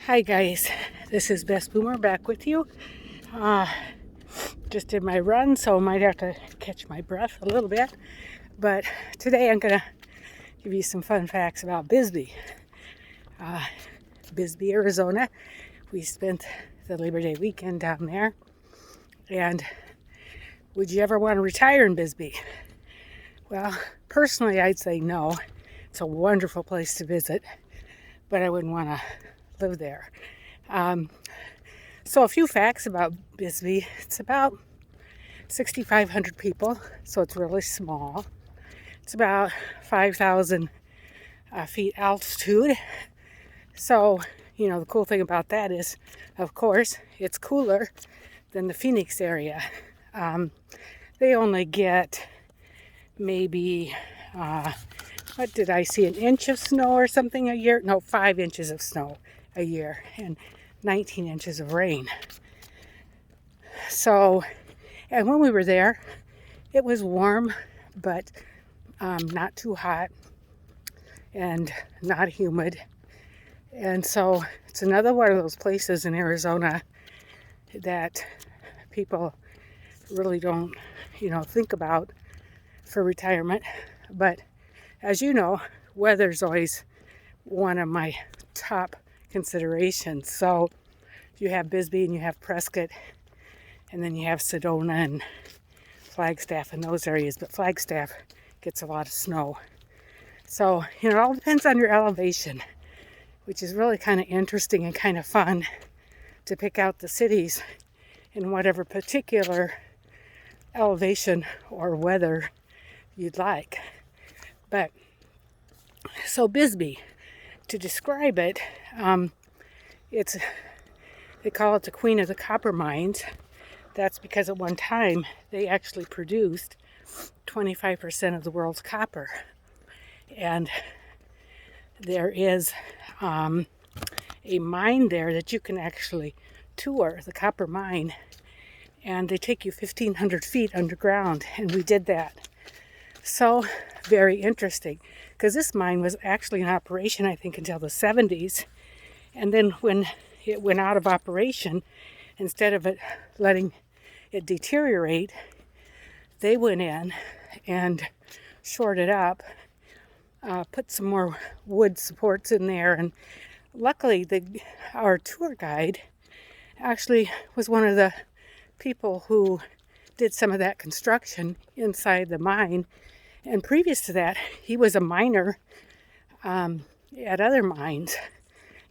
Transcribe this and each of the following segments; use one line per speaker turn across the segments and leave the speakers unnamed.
Hi guys, this is Best Boomer back with you. Uh, just did my run, so I might have to catch my breath a little bit. But today I'm gonna give you some fun facts about Bisbee. Bisbee, Arizona. We spent the Labor Day weekend down there. And would you ever want to retire in Bisbee? Well, personally, I'd say no. It's a wonderful place to visit, but I wouldn't want to live there. So a few facts about Bisbee. It's about 6,500 people, so it's really small. It's about 5,000 feet altitude. So, the cool thing about that is, of course, it's cooler than the Phoenix area. They only get maybe, what did I see, an inch of snow or something a year? No, 5 inches of snow a year and 19 inches of rain. So, and when we were there, it was warm, but not too hot and not humid. And so it's another one of those places in Arizona that people really don't, think about for retirement. But as you know, weather's always one of my top considerations. So you have Bisbee and you have Prescott, and then you have Sedona and Flagstaff in those areas. But Flagstaff gets a lot of snow. So, it all depends on your elevation, which is really kind of interesting and kind of fun to pick out the cities in whatever particular elevation or weather you'd like. But so Bisbee, to describe it, they call it the Queen of the Copper Mines. That's because at one time they actually produced 25% of the world's copper. And there is a mine there that you can actually tour, the copper mine, and they take you 1,500 feet underground, and we did that. So very interesting, because this mine was actually in operation, I think, until the 70s, and then when it went out of operation, instead of it letting it deteriorate, they went in and shored it up, put some more wood supports in there, and luckily our tour guide actually was one of the people who did some of that construction inside the mine. And previous to that, he was a miner at other mines,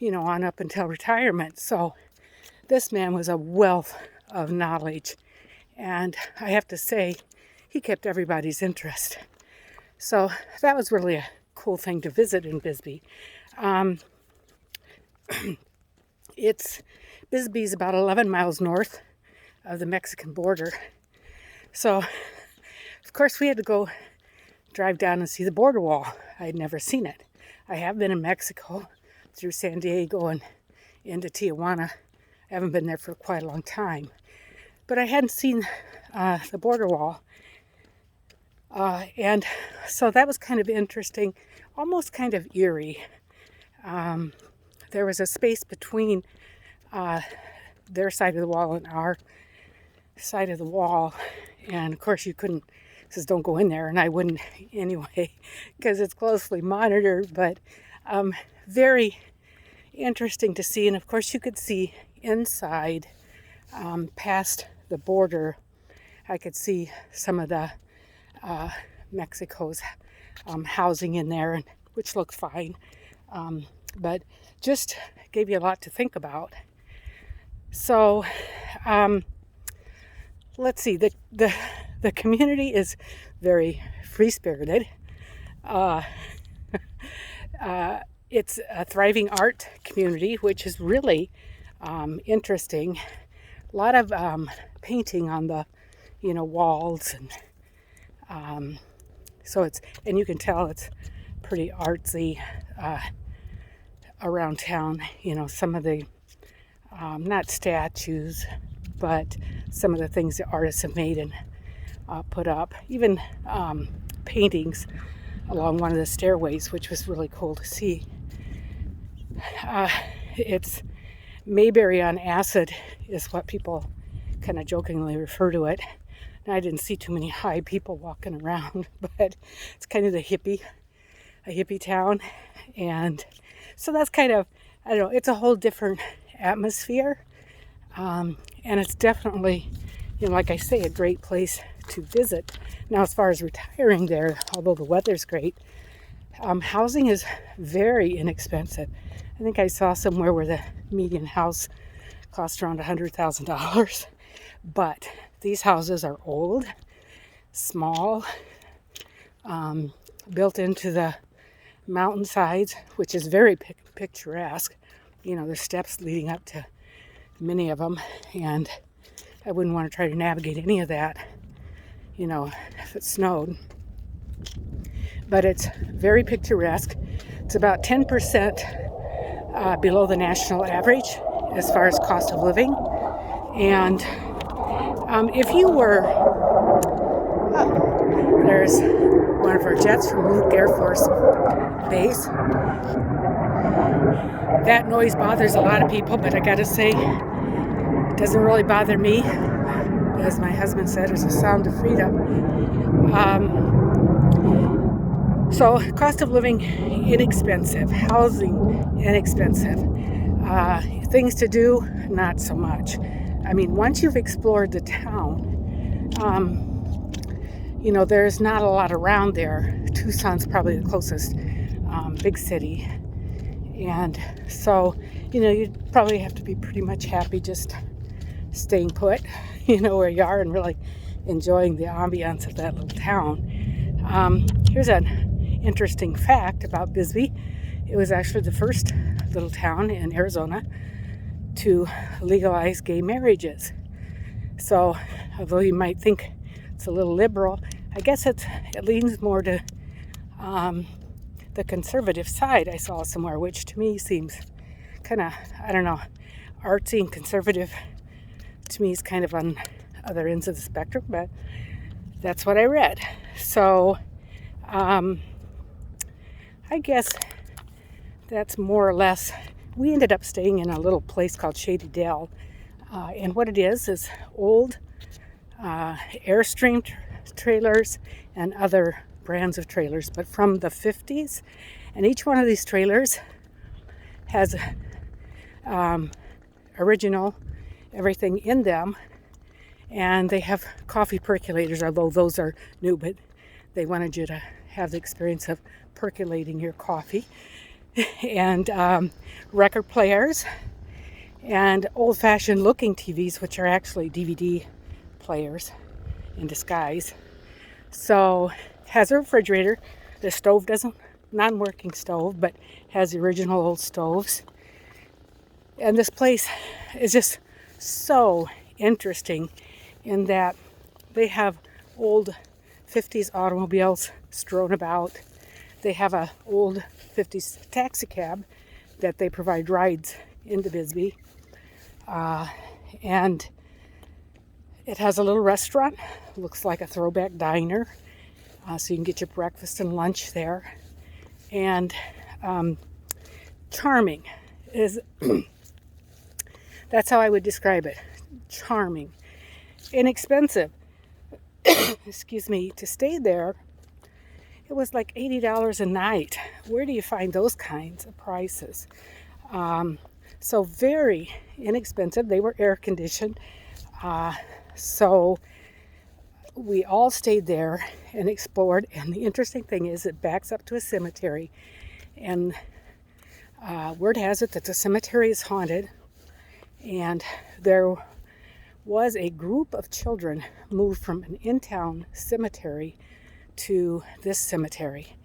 on up until retirement. So this man was a wealth of knowledge. And I have to say, he kept everybody's interest. So that was really a cool thing to visit in Bisbee. Bisbee's about 11 miles north of the Mexican border. So, of course, we had to go drive down and see the border wall. I had never seen it. I have been in Mexico through San Diego and into Tijuana. I haven't been there for quite a long time. But I hadn't seen the border wall. And so that was kind of interesting, almost kind of eerie. There was a space between their side of the wall and our side of the wall. And of course you couldn't, it says don't go in there, and I wouldn't anyway, because it's closely monitored, but very interesting to see. And of course you could see inside, past the border, I could see some of the Mexico's housing in there, which looked fine, but just gave you a lot to think about. So let's see, the community is very free-spirited. It's a thriving art community, which is really interesting. A lot of painting on the walls, and and you can tell it's pretty artsy around town. Some of the not statues, but some of the things that artists have made and put up, even paintings along one of the stairways, which was really cool to see. It's Mayberry on acid is what people kind of jokingly refer to it. And I didn't see too many high people walking around, but it's kind of a hippie town. And so that's kind of, I don't know, it's a whole different atmosphere. And it's definitely, like I say, a great place to visit. Now, as far as retiring there, although the weather's great, housing is very inexpensive. I think I saw somewhere where the median house cost around $100,000. But these houses are old, small, built into the mountainsides, which is very picturesque. There's steps leading up to many of them, and I wouldn't want to try to navigate any of that, if it snowed. But it's very picturesque. It's about 10% below the national average as far as cost of living. And if you were, there's one of our jets from Luke Air Force Base. That noise bothers a lot of people, but I gotta say, it doesn't really bother me. As my husband said, it's a sound of freedom. So cost of living, inexpensive. Housing, inexpensive. Things to do, not so much. I mean, once you've explored the town, there's not a lot around there. Tucson's probably the closest big city. And so, you'd probably have to be pretty much happy just staying put, where you are and really enjoying the ambiance of that little town. Here's an interesting fact about Bisbee. It was actually the first little town in Arizona to legalize gay marriages. So, although you might think it's a little liberal, I guess it leans more to the conservative side. I saw somewhere, which to me seems kind of, I don't know, artsy and conservative. To me is kind of on other ends of the spectrum, but that's what I read. So I guess that's more or less. We ended up staying in a little place called Shady Dell, and what it is old Airstream trailers and other brands of trailers, but from the 50s. And each one of these trailers has original everything in them, and they have coffee percolators, although those are new, but they wanted you to have the experience of percolating your coffee. And record players and old-fashioned looking TVs, which are actually DVD players in disguise. So has a refrigerator. The stove non-working stove, but has the original old stoves. And this place is just so interesting in that they have old 50s automobiles strewn about. They have a old 50s taxi cab that they provide rides into Bisbee. And it has a little restaurant. Looks like a throwback diner. So you can get your breakfast and lunch there. And charming is, that's how I would describe it. Charming. Inexpensive. Excuse me, to stay there. It was like $80 a night. Where do you find those kinds of prices? So very inexpensive. They were air conditioned. So we all stayed there and explored. And the interesting thing is it backs up to a cemetery. And word has it that the cemetery is haunted. And there was a group of children moved from an in-town cemetery to this cemetery.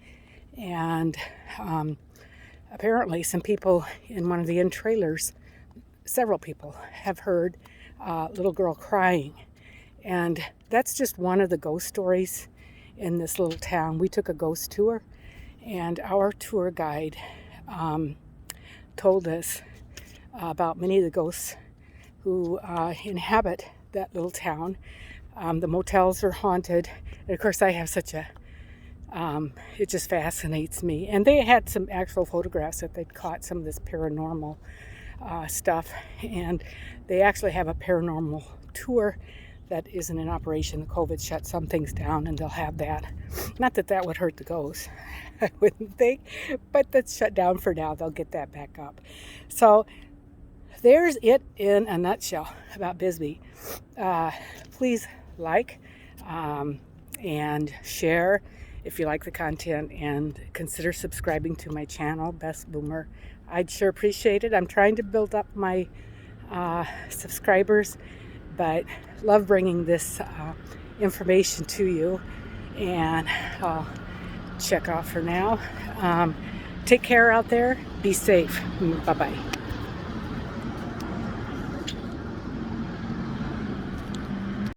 And apparently some people in one of the inn trailers, several people, have heard a little girl crying. And that's just one of the ghost stories in this little town. We took a ghost tour, and our tour guide told us about many of the ghosts who inhabit that little town. The motels are haunted. And of course, I have such a, it just fascinates me. And they had some actual photographs that they'd caught some of this paranormal stuff, and they actually have a paranormal tour that isn't in operation. The COVID shut some things down, and they'll have that. Not that that would hurt the ghosts, I wouldn't think, but that's shut down for now. They'll get that back up. So there's it in a nutshell about Bisbee. Please like and share if you like the content, and consider subscribing to my channel, Best Boomer. I'd sure appreciate it. I'm trying to build up my subscribers, but love bringing this information to you. And I'll check off for now. Take care out there. Be safe. Bye-bye.